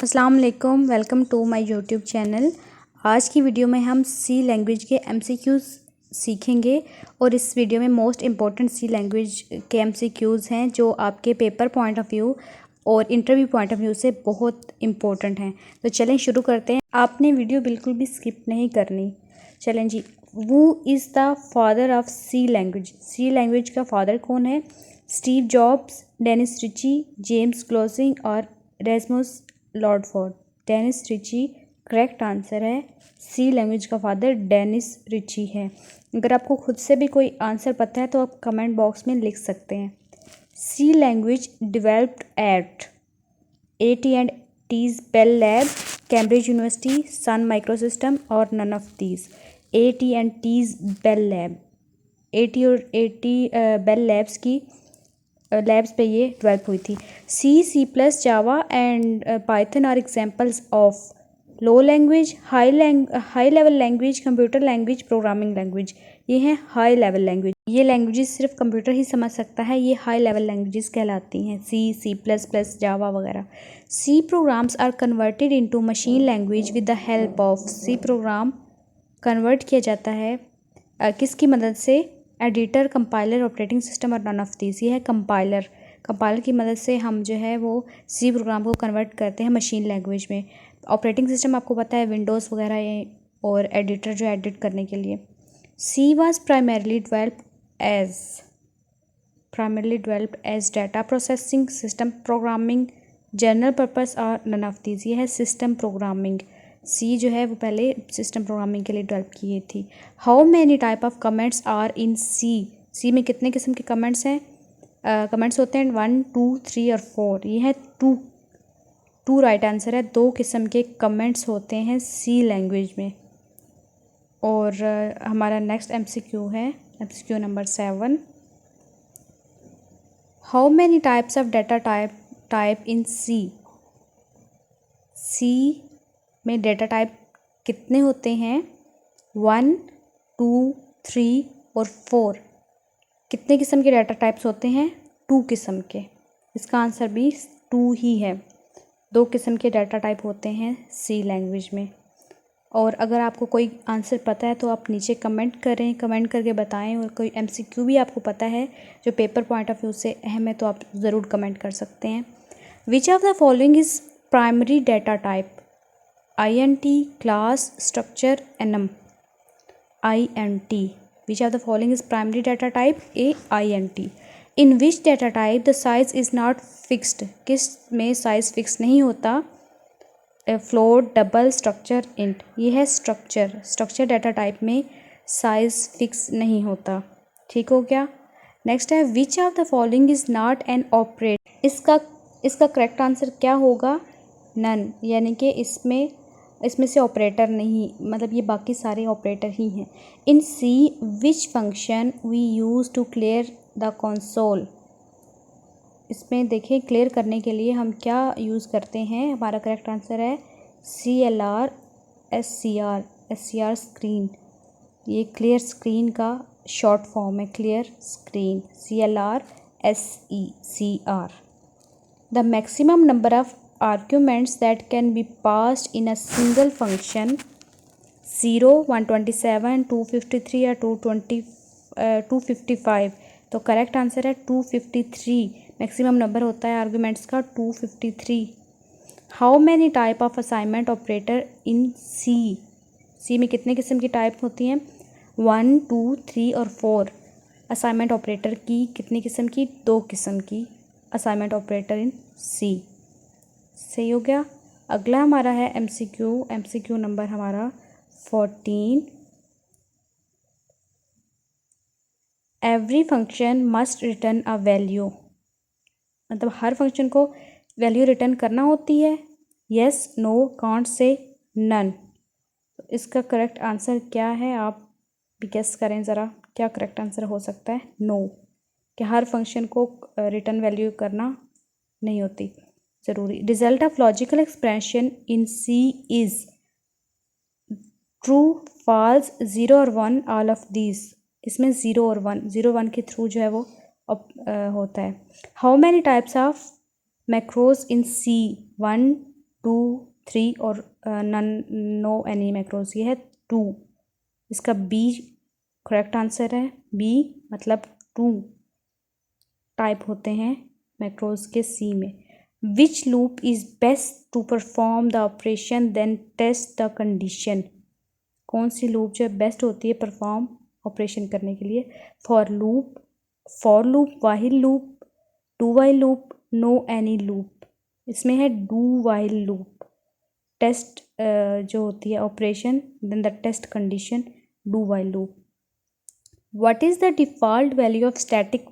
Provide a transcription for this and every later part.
अस्सलाम वालेकुम, welcome to my YouTube channel. आज की वीडियो में हम सी लैंग्वेज के एमसीक्यूज़ सीखेंगे और इस वीडियो में मोस्ट इम्पॉर्टेंट सी लैंग्वेज के एमसीक्यूज़ हैं जो आपके पेपर पॉइंट ऑफ व्यू और इंटरव्यू पॉइंट ऑफ व्यू से बहुत इम्पोर्टेंट हैं। तो चलें शुरू करते हैं। आपने वीडियो बिल्कुल भी स्किप नहीं करनी। चलें जी। Who is the father of C language. C language का फादर कौन है? Steve Jobs, Dennis Ritchie, James Gosling और Rasmus Lerdorf. Dennis Ritchie correct answer है। सी लैंग्वेज का फादर डेनिस रिची है। अगर आपको खुद से भी कोई आंसर पता है तो आप कमेंट बॉक्स में लिख सकते हैं। C language developed at AT&T's Bell Lab, Cambridge University, Sun Microsystem और none of these. AT&T's Bell Lab, AT Bell Labs की लैब्स पे ये डेवलप हुई थी। C plus, Java and Python are examples of low language, high level language, computer language, programming language. ये हैं high level language. ये languages सिर्फ computer ही समझ सकता है। ये हाई लेवल लैंग्वेजेस कहलाती हैं। सी प्लस प्लस, जावा वगैरह। C programs are converted into machine language with the help of. C program convert किया जाता है किसकी मदद से? एडिटर, कंपाइलर, ऑपरेटिंग सिस्टम और नन ऑफ दीज। ये है कंपाइलर। कंपाइलर की मदद से हम जो है वो सी प्रोग्राम को कन्वर्ट करते हैं मशीन लैंग्वेज में। ऑपरेटिंग सिस्टम आपको पता है विंडोज़ वगैरह ये, और एडिटर जो एडिट करने के लिए। C was primarily developed as data processing, system programming, general purpose और नन ऑफ दीज। ये है सिस्टम प्रोग्रामिंग। सी जो है वो पहले सिस्टम प्रोग्रामिंग के लिए डेवलप की थी। How many type of comments are in C? C में कितने किस्म के कमेंट्स हैं? कमेंट्स होते हैं 1, 2, 3 और 4। ये है टू राइट आंसर है। 2 किस्म के कमेंट्स होते हैं सी लैंग्वेज में। और हमारा नेक्स्ट एमसीक्यू है MCQ number 7। How many types of data type in C? C में डेटा टाइप कितने होते हैं? 1, 2, 3 और 4। कितने किस्म के डाटा टाइप्स होते हैं? 2 किस्म के। इसका आंसर भी 2 ही है। 2 किस्म के डाटा टाइप होते हैं सी लैंग्वेज में। और अगर आपको कोई आंसर पता है तो आप नीचे कमेंट करें, कमेंट करके बताएं। और कोई एमसीक्यू भी आपको पता है जो पेपर पॉइंट ऑफ व्यू से अहम है तो आप ज़रूर कमेंट कर सकते हैं। Which of the following is primary data type? INT, class, structure, enum। INT. Which of the following is primary data type? A, INT. In which data type the size is not fixed? किस में size fixed नहीं होता? Float, double, structure, int। ये है structure data type में size fixed नहीं होता। ठीक हो गया। नेक्स्ट है which of the following is not an operator? इसका करेक्ट आंसर क्या होगा? नन। यानी कि इसमें से ऑपरेटर नहीं, मतलब ये बाकी सारे ऑपरेटर ही हैं। In C which function we use to clear the console? इसमें देखें क्लियर करने के लिए हम क्या यूज़ करते हैं। हमारा करेक्ट आंसर है CLR SCR स्क्रीन। ये क्लियर स्क्रीन का शॉर्ट फॉर्म है, clear screen, CLR SECR। The maximum number of arguments that can be passed in a single function? 0, 127, 253 या 255। तो करेक्ट आंसर है 253। मैक्सिमम नंबर होता है आर्ग्यूमेंट्स का 253। How many type of assignment operator in C? C में कितने किस्म की टाइप होती हैं? 1, 2, 3 और 4। असाइनमेंट ऑपरेटर की कितनी किस्म की? 2 किस्म की असाइनमेंट ऑपरेटर इन सी। सही हो गया। अगला हमारा है एमसीक्यू नंबर हमारा 14। Every function must return a value. मतलब हर फंक्शन को वैल्यू रिटर्न करना होती है। Yes, no, can't say, none. तो इसका करेक्ट आंसर क्या है? आप भी गेस करें ज़रा, क्या करेक्ट आंसर हो सकता है? नो, कि हर फंक्शन को रिटर्न वैल्यू करना नहीं होती ज़रूरी। Result of logical expression in C is true, false, 0 और 1, ऑल ऑफ दीज। इसमें 0 और 1 के थ्रू जो है वो होता है। How many types of macros in C? 1, 2 3 और नन नो एनी मैक्रोज, ये है 2। इसका बी करेक्ट आंसर है। बी मतलब 2 टाइप होते हैं मैक्रोज के सी में। Which loop is best to perform the operation then test the condition. कौन सी लूप जो है बेस्ट होती है परफॉर्म ऑपरेशन करने के लिए? For loop, while loop, do while loop, no any loop. इसमें है डू वाइल लूप। टेस्ट जो होती है operation then the test condition, do while loop. What is the default value of static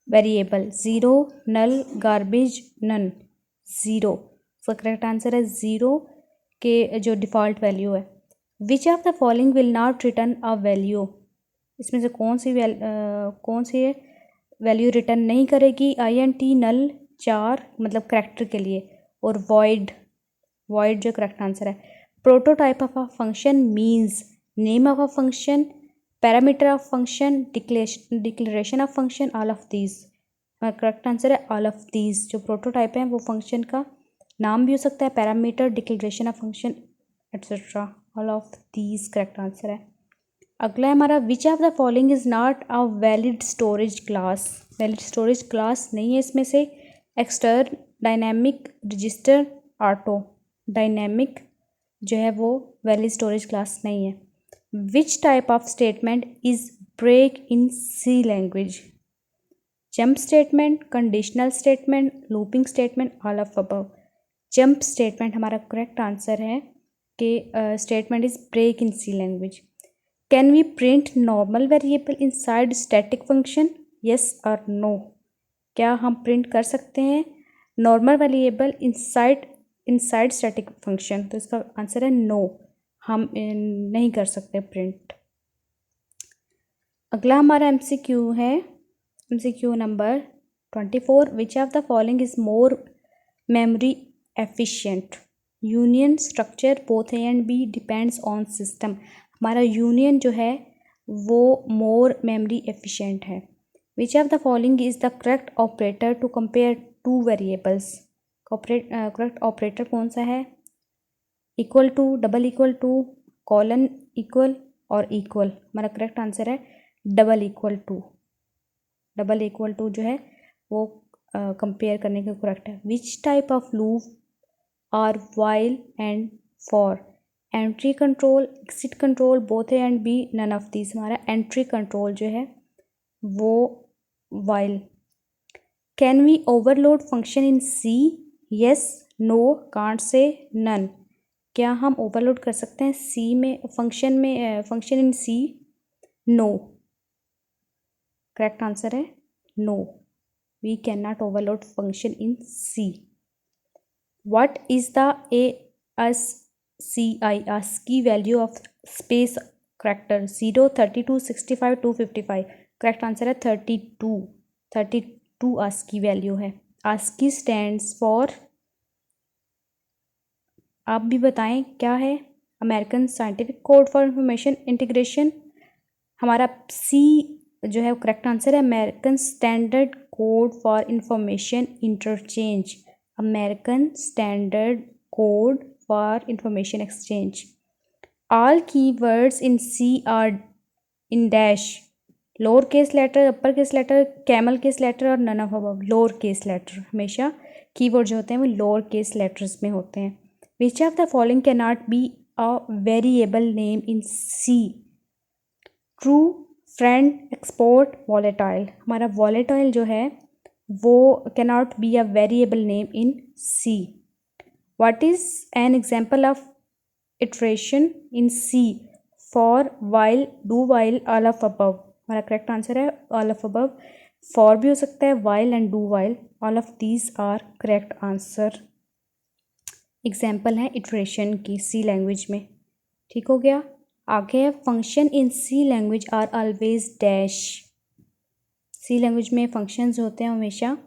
variable? 0, null, garbage, none. 0, so correct answer है 0 के जो default value है। Which of the following will not return a value? इसमें से कौन सी value return नहीं करेगी? INT, नल, 4 मतलब करेक्टर के लिए, और वॉइड जो करेक्ट आंसर है। Prototype of a function means name of a function, parameter of function, declaration of function, all of these. Correct answer है ऑल ऑफ दीज। जो प्रोटोटाइप है वो फंक्शन का नाम भी हो सकता है, parameter, declaration of function etcetera, all of these correct answer है। अगला है हमारा विच of the following is not a valid storage class? Valid storage class नहीं है इसमें से। Extern, dynamic, register, auto. Dynamic जो है वो वैलिड स्टोरेज क्लास नहीं है। Which type of statement is break in C language? Jump statement, conditional statement, looping statement, all of above. Jump statement हमारा करेक्ट आंसर है कि statement is break in C language. Can we print normal variable inside static function? Yes और no. क्या हम print कर सकते हैं normal variable inside static function? तो इसका आंसर है नो, हम नहीं कर सकते प्रिंट। अगला हमारा MCQ है, MCQ number 24। Which of the following is more memory efficient? Union, structure, both A and B, depends on system. हमारा यूनियन जो है वो मोर मेमोरी एफिशिएंट है। Which of the following is the correct operator to compare two variables? Correct operator कौन सा है? Equal to, double equal to, colon equal और equal. हमारा करेक्ट आंसर है double equal to. Double equal to जो है वो कंपेयर करने के करेक्ट है। Which type of loop are while and for? Entry control, exit control, both A and B, none of these. हमारा एंट्री कंट्रोल जो है वो while. Can we overload function in C? Yes, no, can't say, none. क्या हम overload कर सकते हैं C में function in C? No, correct answer है no, we can not overload function in C. What is the ASCII ASCII value of space character? 0, 32, 65, 255। Correct answer है 32 ASCII value है। ASCII stands for, आप भी बताएं क्या है? American scientific code for information integration. हमारा C जो है करेक्ट आंसर है American standard code for information interchange. American standard code for information exchange. All keywords in C are in dash, lower case letter, upper case letter, camel case letter और none of above. Lower case letter, हमेशा keyword जो होते हैं वो lower case letters में होते हैं। Which of the following can not be a variable name in C? True, friend, export, volatile. हमारा वॉलेटाइल जो है वो can not be a variable name in C. What is an example of iteration in C? For, while, do while, all of above. हमारा correct answer है all of above. For भी हो सकता है, while and do while, all of these are correct answer. Example है iteration की C language में। ठीक हो गया। आगे है function in C language are always dash. C language में फंक्शंस होते हैं हमेशा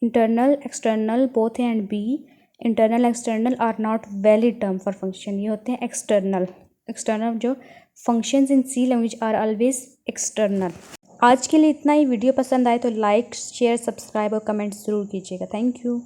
internal, external, both A and B. Internal, external are not valid term for function, ये होते हैं एक्सटर्नल जो functions in C language are always external. आज के लिए इतना ही। वीडियो पसंद आए तो लाइक, शेयर, सब्सक्राइब और कमेंट ज़रूर कीजिएगा। Thank you.